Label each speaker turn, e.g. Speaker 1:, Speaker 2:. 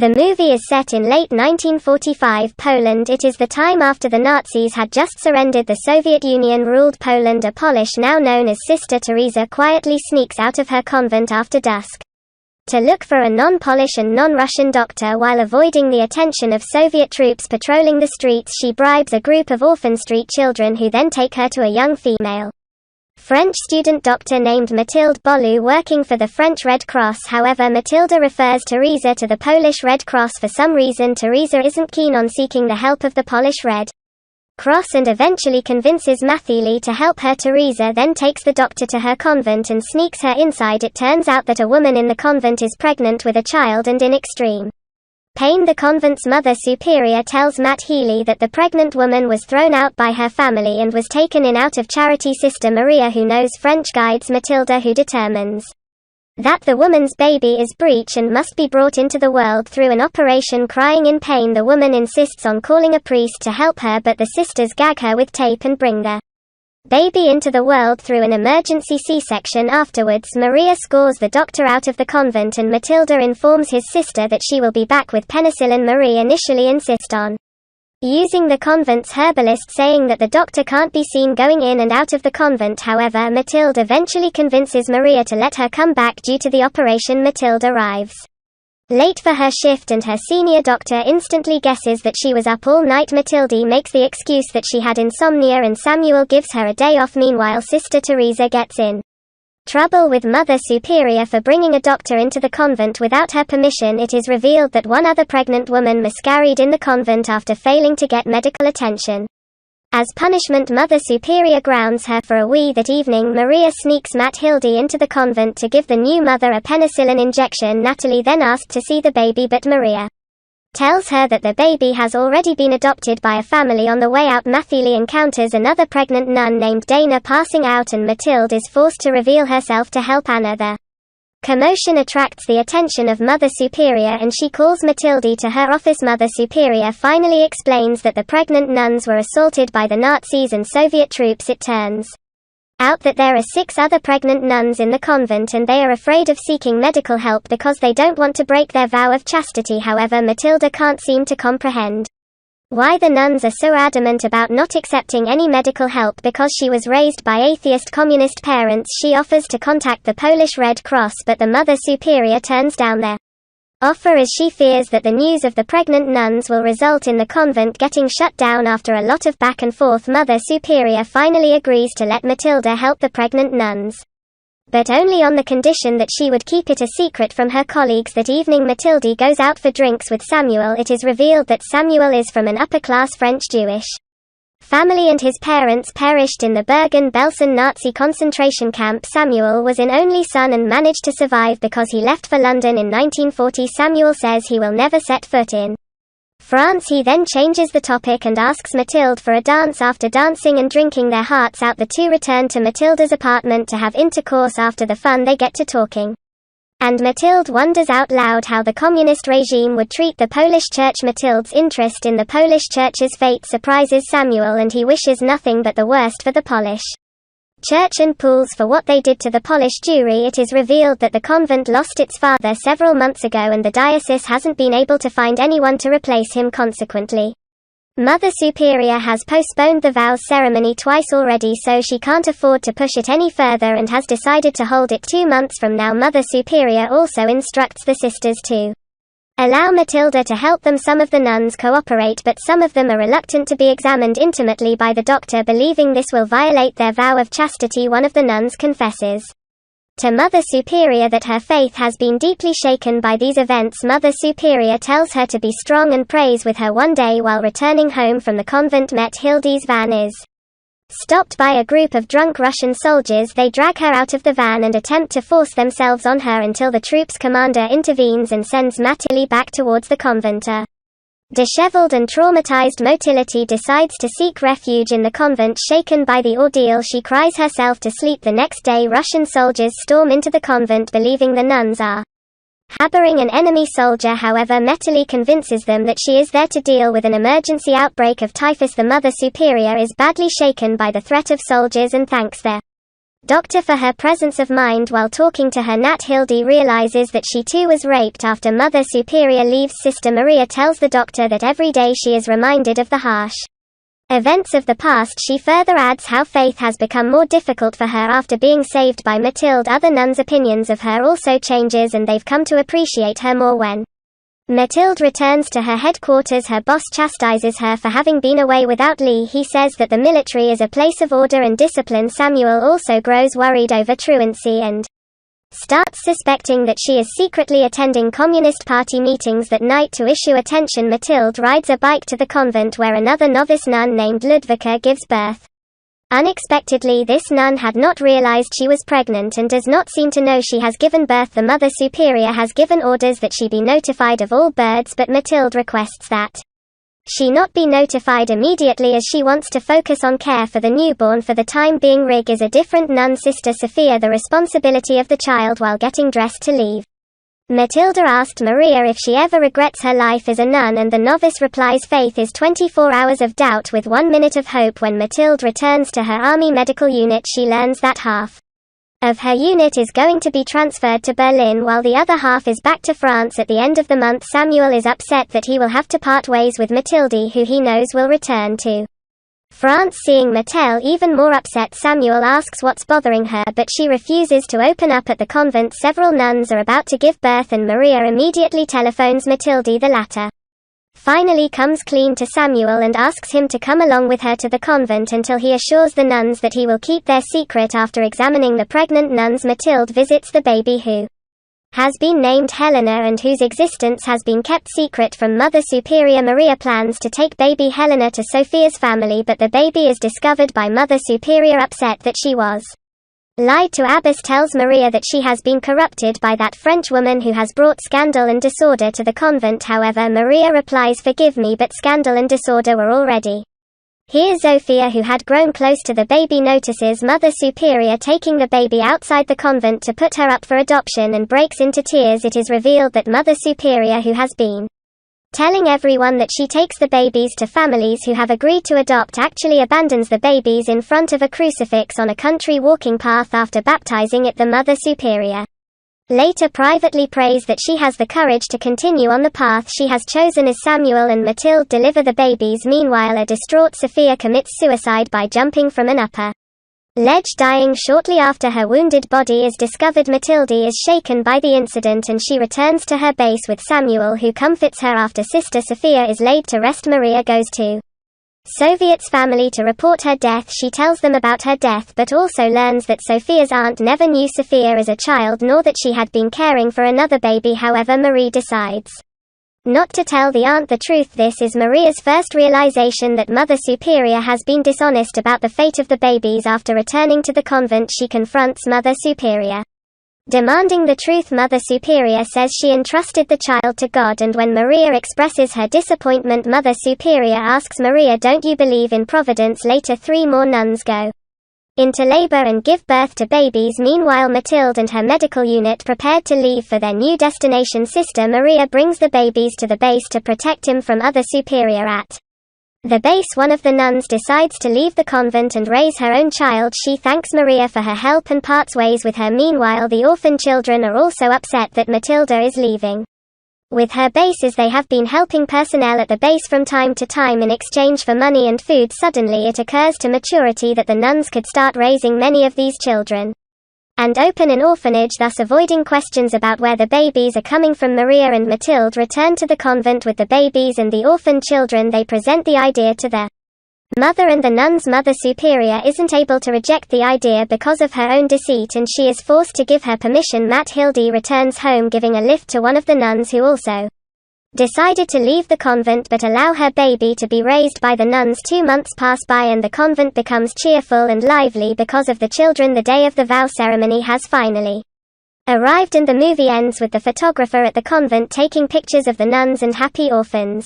Speaker 1: The movie is set in late 1945 Poland. It is the time after the Nazis had just surrendered the Soviet Union-ruled Poland. A Polish now known as Sister Teresa quietly sneaks out of her convent after dusk to look for a non-Polish and non-Russian doctor. While avoiding the attention of Soviet troops patrolling the streets, she bribes a group of orphan street children who then take her to a young female French student doctor named Mathilde Boulou working for the French Red Cross. However, Mathilde refers Teresa to the Polish Red Cross. For some reason, Teresa isn't keen on seeking the help of the Polish Red Cross and eventually convinces Mathilde to help her. Teresa then takes the doctor to her convent and sneaks her inside. It turns out that a woman in the convent is pregnant with a child and in extreme pain. The convent's Mother Superior tells Mathilde that the pregnant woman was thrown out by her family and was taken in out of charity. Sister Maria, who knows French, guides Matilda, who determines that the woman's baby is breech and must be brought into the world through an operation. Crying in pain, the woman insists on calling a priest to help her, but the sisters gag her with tape and bring the baby into the world through an emergency C-section. Afterwards, Maria scores the doctor out of the convent and Matilda informs his sister that she will be back with penicillin. Marie initially insists on using the convent's herbalist, saying that the doctor can't be seen going in and out of the convent. However, Matilda eventually convinces Maria to let her come back due to the operation. Matilda arrives late for her shift and her senior doctor instantly guesses that she was up all night. Matilda makes the excuse that she had insomnia and Samuel gives her a day off. Meanwhile, Sister Teresa gets in trouble with Mother Superior for bringing a doctor into the convent without her permission. It is revealed that one other pregnant woman miscarried in the convent after failing to get medical attention. As punishment, Mother Superior grounds her for a wee. That evening, Maria sneaks Mathilde into the convent to give the new mother a penicillin injection. Natalie then asked to see the baby, but Maria tells her that the baby has already been adopted by a family. On the way out, Mathilde encounters another pregnant nun named Dana passing out, and Mathilde is forced to reveal herself to help Anna. The commotion attracts the attention of Mother Superior and she calls Mathilde to her office. Mother Superior finally explains that the pregnant nuns were assaulted by the Nazis and Soviet troops. It turns out that there are 6 other pregnant nuns in the convent and they are afraid of seeking medical help because they don't want to break their vow of chastity. However, Matilda can't seem to comprehend why the nuns are so adamant about not accepting any medical help. Because she was raised by atheist communist parents, she offers to contact the Polish Red Cross, but the Mother Superior turns down their offer as she fears that the news of the pregnant nuns will result in the convent getting shut down. After a lot of back and forth, Mother Superior finally agrees to let Matilda help the pregnant nuns, but only on the condition that she would keep it a secret from her colleagues. That evening, Matilde goes out for drinks with Samuel. It is revealed that Samuel is from an upper-class French Jewish family and his parents perished in the Bergen-Belsen Nazi concentration camp. Samuel was an only son and managed to survive because he left for London in 1940. Samuel says he will never set foot in France. He then changes the topic and asks Mathilde for a dance. After dancing and drinking their hearts out, the two return to Matilda's apartment to have intercourse. After the fun, they get to talking, and Mathilde wonders out loud how the communist regime would treat the Polish church. Mathilde's interest in the Polish church's fate surprises Samuel and he wishes nothing but the worst for the Polish church and pulls for what they did to the Polish Jewry. It is revealed that the convent lost its father several months ago and the diocese hasn't been able to find anyone to replace him. Consequently, Mother Superior has postponed the vows ceremony twice already, so she can't afford to push it any further and has decided to hold it 2 months from now. Mother Superior also instructs the sisters to allow Matilda to help them. Some of the nuns cooperate, but some of them are reluctant to be examined intimately by the doctor, believing this will violate their vow of chastity. One of the nuns confesses to Mother Superior that her faith has been deeply shaken by these events. Mother Superior tells her to be strong and prays with her. One day while returning home from the convent, Mathilde's van is stopped by a group of drunk Russian soldiers. They drag her out of the van and attempt to force themselves on her until the troop's commander intervenes and sends Mathilde back towards the convent. Disheveled and traumatized Mathilde decides to seek refuge in the convent. Shaken by the ordeal, she cries herself to sleep. The next day, Russian soldiers storm into the convent believing the nuns are harboring an enemy soldier. However, Mathilde convinces them that she is there to deal with an emergency outbreak of typhus. The Mother Superior is badly shaken by the threat of soldiers and thanks their doctor for her presence of mind while talking to her. Nat Hildy realizes that she too was raped after Mother Superior leaves. Sister Maria tells the doctor that every day she is reminded of the harsh events of the past. She further adds how faith has become more difficult for her after being saved by Mathilde. Other nuns' opinions of her also changes, and they've come to appreciate her more when Mathilde returns to her headquarters. Her boss chastises her for having been away without Lee. He says that the military is a place of order and discipline. Samuel also grows worried over truancy and starts suspecting that she is secretly attending Communist Party meetings that night. To issue attention, Mathilde rides a bike to the convent where another novice nun named Ludwika gives birth. Unexpectedly, this nun had not realized she was pregnant and does not seem to know she has given birth. The Mother Superior has given orders that she be notified of all births, but Mathilde requests that she not be notified immediately as she wants to focus on care for the newborn for the time being. Rig is a different nun. Sister Sophia the responsibility of the child while getting dressed to leave. Matilda asked Maria if she ever regrets her life as a nun, and the novice replies faith is 24 hours of doubt with 1 minute of hope. When Mathilde returns to her army medical unit, she learns that half of her unit is going to be transferred to Berlin while the other half is back to France at the end of the month. Samuel is upset that he will have to part ways with Mathilde, who he knows will return to France. Seeing Mattel even more upset, Samuel asks what's bothering her, but she refuses to open up. At the convent, several nuns are about to give birth and Maria immediately telephones Mathilde. The latter finally comes clean to Samuel and asks him to come along with her to the convent until he assures the nuns that he will keep their secret. After examining the pregnant nuns, Mathilde visits the baby, who has been named Helena and whose existence has been kept secret from Mother Superior. Maria plans to take baby Helena to Sophia's family, but the baby is discovered by Mother Superior. Upset that she was lied to, Abbess tells Maria that she has been corrupted by that French woman who has brought scandal and disorder to the convent. However, Maria replies, forgive me, but scandal and disorder were already here. Zofia, who had grown close to the baby, notices Mother Superior taking the baby outside the convent to put her up for adoption and breaks into tears. It is revealed that Mother Superior, who has been telling everyone that she takes the babies to families who have agreed to adopt, actually abandons the babies in front of a crucifix on a country walking path after baptizing it. The Mother Superior later privately prays that she has the courage to continue on the path she has chosen as Samuel and Mathilde deliver the babies. Meanwhile, a distraught Sophia commits suicide by jumping from an upper ledge, dying shortly after her wounded body is discovered. Mathilde is shaken by the incident and she returns to her base with Samuel, who comforts her. After Sister Sophia is laid to rest, Maria goes to Soviet's family to report her death. She tells them about her death, but also learns that Sophia's aunt never knew Sophia as a child, nor that she had been caring for another baby. However, Marie decides not to tell the aunt the truth. This is Maria's first realization that Mother Superior has been dishonest about the fate of the babies. After returning to the convent, she confronts Mother Superior, demanding the truth. Mother Superior says she entrusted the child to God, and when Maria expresses her disappointment, Mother Superior asks Maria, don't you believe in providence? Later, 3 more nuns go into labor and give birth to babies. Meanwhile, Mathilde and her medical unit prepared to leave for their new destination. Sister Maria brings the babies to the base to protect him from Mother Superior. At the base, one of the nuns decides to leave the convent and raise her own child. She thanks Maria for her help and parts ways with her. Meanwhile, the orphan children are also upset that Matilda is leaving with her base, as they have been helping personnel at the base from time to time in exchange for money and food. Suddenly it occurs to Maturity that the nuns could start raising many of these children and open an orphanage, thus avoiding questions about where the babies are coming from. Maria and Mathilde return to the convent with the babies and the orphan children. They present the idea to the mother, and the nuns. Mother Superior isn't able to reject the idea because of her own deceit, and she is forced to give her permission. Mathilde returns home, giving a lift to one of the nuns who also decided to leave the convent but allow her baby to be raised by the nuns. 2 months pass by and the convent becomes cheerful and lively because of the children. The day of the vow ceremony has finally arrived and the movie ends with the photographer at the convent taking pictures of the nuns and happy orphans.